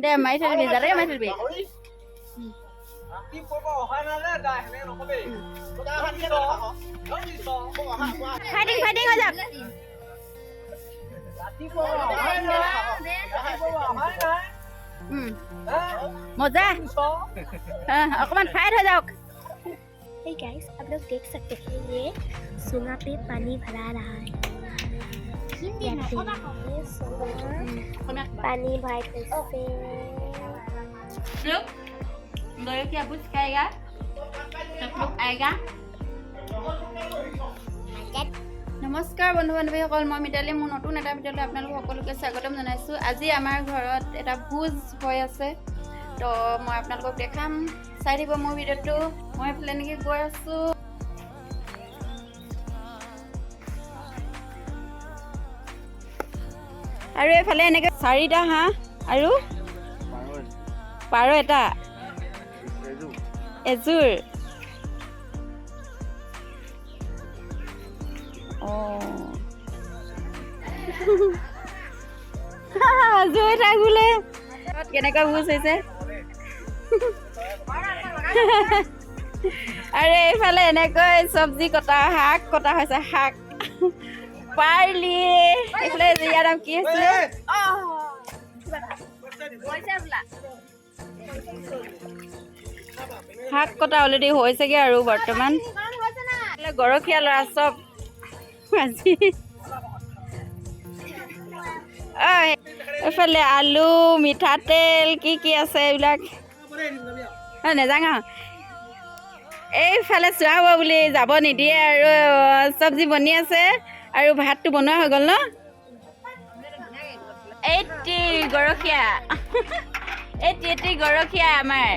দে মাৰি থৈ দিবি যাতে মাৰি থৈ দিবি ফাইটিং হৈ যাওক मजा अकमान फाइट हो जाओ Hey guys, आप लोग देख सकते हैं ये सुना पे पानी भरा रहा है पानी भर से लोग क्या पूछ खाएगा सब लोग आएगा नमस्कार बंधु बान्धवीসকল মই মিতালী মোৰ নতুন এটা ভিডিঅ'লৈ আপোনালোক সকলোকে স্বাগতম জনাইছোঁ আজি আমাৰ ঘৰত এটা ভোজ হৈ আছে তো মই আপোনালোকক দেখাম চাই দিব মোৰ ভিডিঅ'টো মই এফালে নেকি গৈ আছোঁ আৰু এফালে এনেকৈ চাৰিটা হাঁহ আৰু পাৰ এটা এযোৰ জয় থাকলে কেনেকুৱা ভোজ হৈছে আৰু এইফালে এনেকৈ চব্জি কটা শাক কটা হৈছে শাক পাৰলি এইফালে ইয়াৰ নাম কি আছিলে শাক কটা অলৰেডি হৈছেগে আৰু বৰ্তমান গৰখীয়া ল'ৰা চব আজি এইফালে আলু মিঠাতেল কি আছে এইবিলাক নেজাঙা এইফালে চোৱাব বুলি যাব নিদিয়ে আৰু চব্জি বনি আছে আৰু ভাতটো বনোৱা হৈ গ'ল ন এইটি গৰখীয়া এইটি গৰখীয়া আমাৰ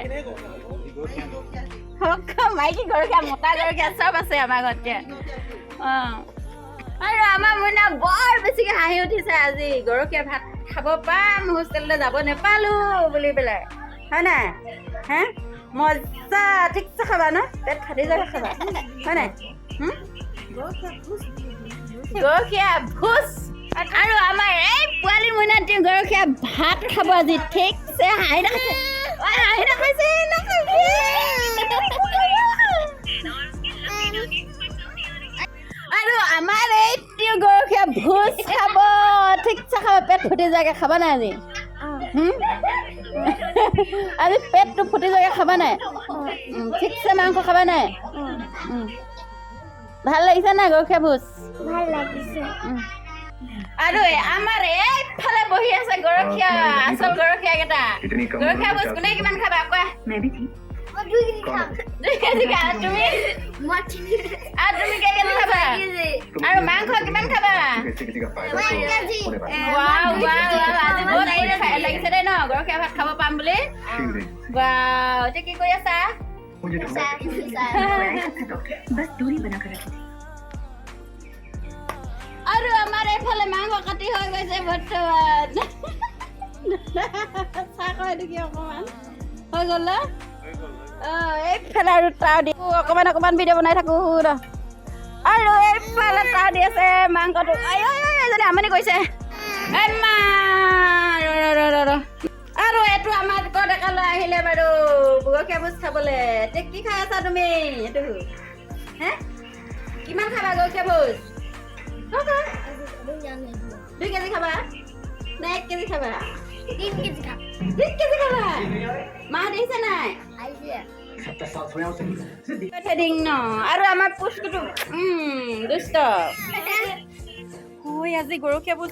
মাইকী গৰখীয়া মতা গৰখীয়া চব আছে আমাৰ ঘৰতে অঁ আৰু আমাৰ মইনা বৰ বেছিকৈ হাঁহি উঠিছে আজি গৰখীয়া ভাত খাব পাম হোষ্টেললৈ যাব নাপালোঁ বুলি পেলাই হয় নাই হে মজা ঠিকছে খাবা ন পেট ফাটি যাব খাবা হয় নাই গৰখীয়া ভোজ আৰু আমাৰ এই পোৱালি মইনা গৰখীয়া ভাত খাব আজি ঠিকছে হাঁহি নাখাইছে আৰু আমাৰ এই গৰখীয়া ভোজ খাব ঠিকছে খাব পেট ফুটি যায়গৈ খাবা নাই আজি আজি পেটটো ফুটি যায়গৈ খাবা নাই ঠিকছে মাংস খাবা নাই ভাল লাগিছে নাই গৰখীয়া ভোজ ভাল লাগিছে আৰু আমাৰ এইফালে বহি আছে গৰখীয়া আচল গৰখীয়া কেইটা গৰখীয়া ভোজ কোনে কিমান খাবা কোৱা দুই কেজি খা তুমি তুমি কেজি খাবা আৰু মাংস কিমান খাবা আজি বহুত লাগিছে দেই ন গৰখীয়া ভাত খাব পাম বুলি ৱাও এতিয়া কি কৰি আছা আৰু আমাৰ এইফালে মাংস কাটি হৈ গৈছে বৰ্তমান চাহ খাই নেকি অকণমান হৈ গ'ল এইফালে আৰু তাও দি অকণমান ভিডিঅ' বনাই থাকোঁ আৰু এইফালে তাও দি আছে মাংসটো এজনী আমনি কৰিছে আৰু এইটো আমাৰ ডেকালৈ আহিলে বাৰু গৰখীয়া ভোজ খাবলৈ এতিয়া কি খাই আছা তুমি এইটো হে কিমান খাবা গৰখীয়া ভোজ 2 কেজি খাবা নে 1 কেজি খাবা 3 কেজি খাম 3 কেজি খাবা মা দেখিছে নাই থ্ৰেডিং ন আৰু আমাৰ পুষ্কুটো দুষ্ট ঐ আজি গৰখীয়া ভোজ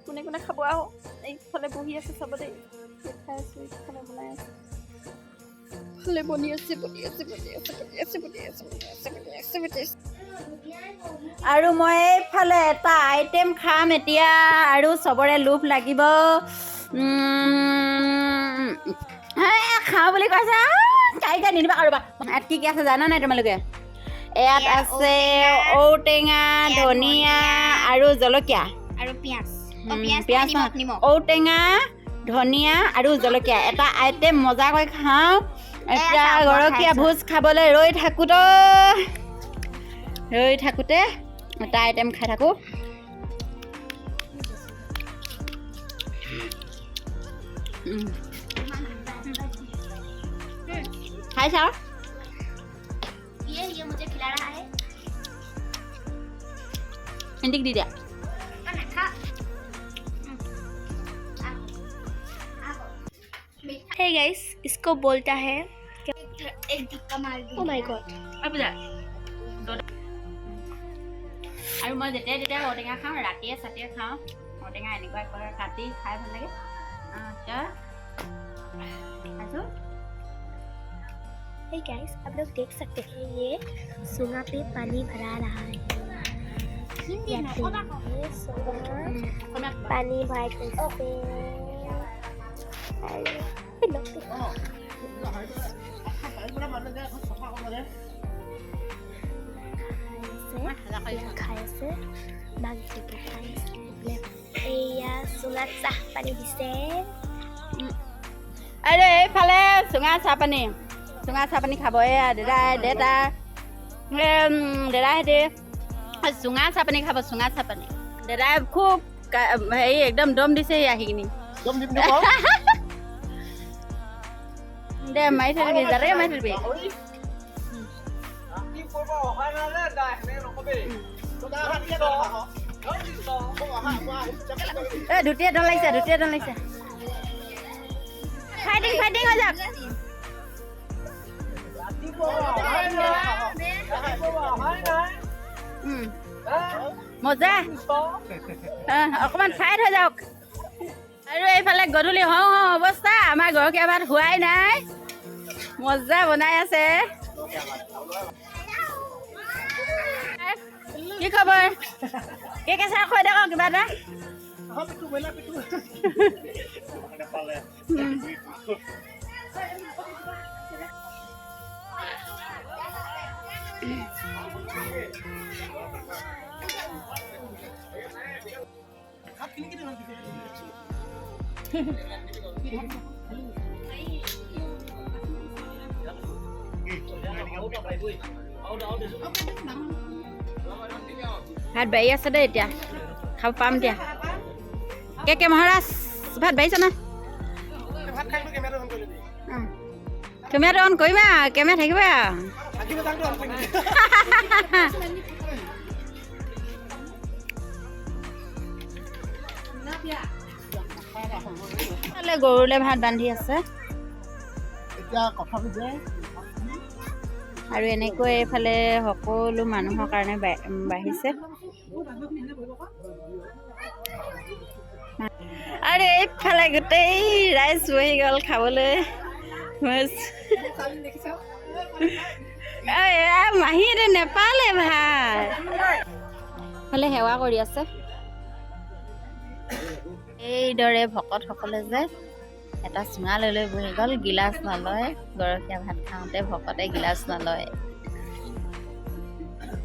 কোনে কোনে খাব আহো এইফালে বহি আছে চাব দেই খাই আছো এইফালে বনাই আছে ফালে বনি আছে আৰু মই এইফালে এটা আইটেম খাম এতিয়া আৰু চবৰে লোভ লাগিব খাওঁ বুলি কৈছে কাইকা নিদিবা কাৰোবা ইয়াত কি আছে জানা নাই তোমালোকে ইয়াত আছে ঔটেঙা ধনিয়া আৰু জলকীয়া আৰু পিঁয়াজ ঔটেঙা ধনিয়া আৰু জলকীয়া এটা আইটেম মজাকৈ খাওঁ এতিয়া গৰখীয়া ভোজ খাবলৈ ৰৈ থাকোঁতে এটা আইটেম খাই থাকোঁ खाई चाओ ये मुझे खिला रहा है इंडिक दी दिया हे गाइस इसको बोलता है एक धक्का मार दो ओह माय गॉड अब जा আৰু মই যেতিয়া যেতিয়া ঔটেঙা খাওঁ ৰাতিয়ে চাতিয়ে খাওঁ ঔটেঙা এনেকুৱা কাটি খাই ভাল লাগে খাইছোঁ हे गाइस आप लोग देख सकते हैं ये सुना पे पानी भरा रहा है हिंदी में सुना पानी भर कैसे খাইছে বাগিচাটো খাইছে এয়া চুঙাত চাহ পানী দিছে আৰে এইফালে চুঙা চাহপানী খাব এয়া দেদাইহেঁতি চুঙা চাহপানী খাব চুঙা চাহপানী দেদাই খুব হেৰি একদম দম দিছে আহি কিনি দে মাৰি থাকিবি যাতে মাৰি থাকিবি ধুতিয়ে দল লাগিছে ফাইটিং হৈ যাওক মজা অকণমান ফাইট হৈ যাওক আৰু এইফালে গধূলি হওঁ অৱস্থা আমাৰ গৰখীয়া ভাত হোৱাই নাই মজা বনাই আছে কি খবৰ কে কেঁচা কৈ দে কিবা এটা ভাত বাঢ়ি আছে দেই এতিয়া খাব পাম দিয়া কে মহাৰাজ ভাত বাঢ়িছে না কেমেৰাটো অন কৰিবা কেমেৰা থাকিবা গৰুলে ভাত বান্ধি আছে আৰু এনেকৈ এইফালে সকলো মানুহৰ কাৰণে বাঢ়িছে আৰু এইফালে গোটেই ৰাইজ বহি গ'ল খাবলৈ মাহীহঁতে নেপালে ভাত ফালে সেৱা কৰি আছে এইদৰে ভকতসকলে যে এটা চুঙা লৈ বহি গ'ল গিলাচ নলয় গৰখীয়া ভাত খাওঁতে ভকতে গিলাচ নলয়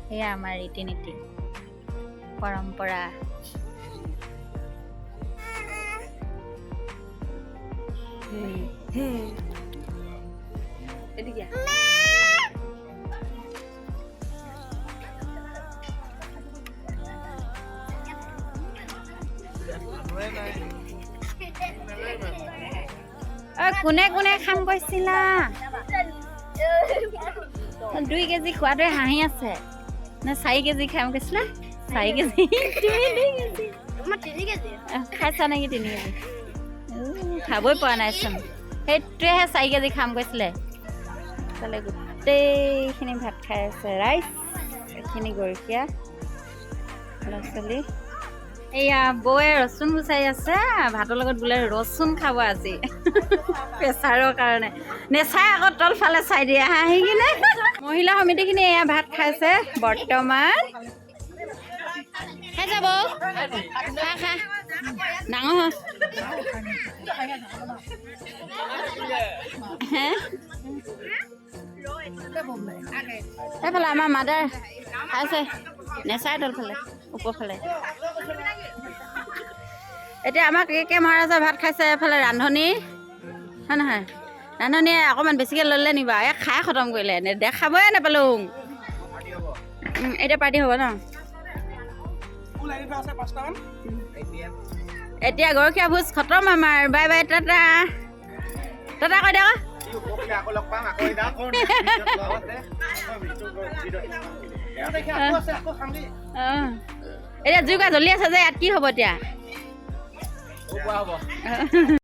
সেয়া আমাৰ ৰীতি নীতি পৰম্পৰা কোনে কোনে খাম কৈছিলা 2 কেজি খোৱাটোৱে হাঁহি আছে নে 4 কেজি খাম কৈছিলা 4 কেজি খাইছা নেকি 3 কেজি খাবই পৰা নাইচোন সেইটোৱেহে 4 কেজি খাম কৈছিলে তালে গোটেইখিনি ভাত খাই আছে ৰাইজ এইখিনি গৰখীয়া ল'ৰা ছোৱালী এয়া বৌয়ে ৰচুন গুচাই আছে ভাতৰ লগত বোলে ৰচুন খাব আজি প্ৰেছাৰৰ কাৰণে নেচাই আকৌ তলফালে চাই দিয়ে হাঁহি কিনে মহিলা সমিতিখিনি এয়া ভাত খাইছে বৰ্তমান খাই যাব খা ডাঙৰ এইফালে আমাৰ মাদাৰ খাইছে নেচাই তলফালে ওপৰফালে এতিয়া আমাক কে মহাৰাজৰ ভাত খাইছে এফালে ৰান্ধনি হয় নহয় ৰান্ধনিয়ে অকণমান বেছিকৈ ল'লে নিবা খাই খতম কৰিলে দেখাবই নাপালোঁ এতিয়া পাৰ্টি হ'ব ন এতিয়া গৰখীয়া ভোজ খতম আমাৰ বাই বাই টাটা টাটা কৈ দে এতিয়া জুইকা জ্বলি আছে যে ইয়াত কি হ'ব এতিয়া